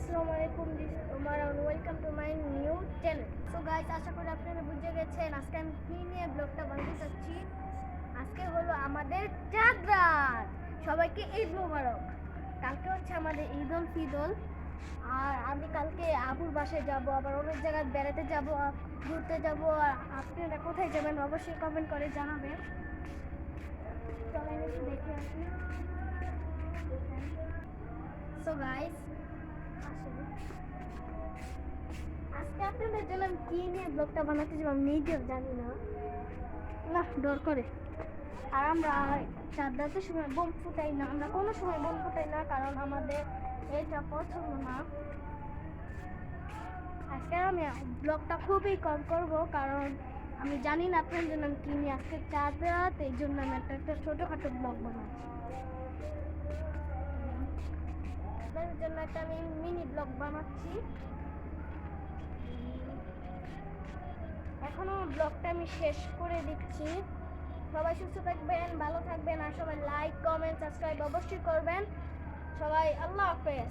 আসসালামু আলাইকুম, this Omar and welcome to my new channel. So guys, আশা করি আপনারা বুঝে গেছেন আজকে আমি কি নিয়ে ব্লগটা বানাতে চাচ্ছি। আজকে হলো আমাদের চাঁদ রাত। সবাইকে ঈদ মোবারক। কালকে হচ্ছে আমাদের ঈদ উল ফিতর। আর আমি কালকে আবুর বাসায় যাব, আবার অনেক জায়গায় বেড়াতে যাব, ঘুরতে যাব। আর আপনারা কোথায় যাবেন অবশ্যই কমেন্ট করে জানাবেন। চলেন একটু দেখে আসি। So guys, আজকে আপনাদের জন্য আমি কি নিয়ে ব্লগটা বানাতে যাব আমি নিজেও জানি না, ডর করে। আর আমরা চাঁদ রাতের সময় বোম ফুটাই না, আমরা কোনো সময় বোম ফুটাই না, কারণ আমাদের এটা পছন্দ না। আজকে আমি ব্লগটা খুবই কম করব, কারণ আমি জানি না আপনাদের জন্য আমি কি নিয়ে আজকে চাঁদ রাত, এই জন্য আমি একটা ছোটোখাটো ব্লগ বানাচ্ছি। আপনাদের জন্য একটা আমি মিনি ব্লগ বানাচ্ছি। এখনো ব্লগটা আমি শেষ করে দিচ্ছি। সবাই সুস্থ থাকবেন, ভালো থাকবেন, আর সবাই লাইক কমেন্ট সাবস্ক্রাইব অবশ্যই করবেন। সবাই আল্লাহ হাফেজ।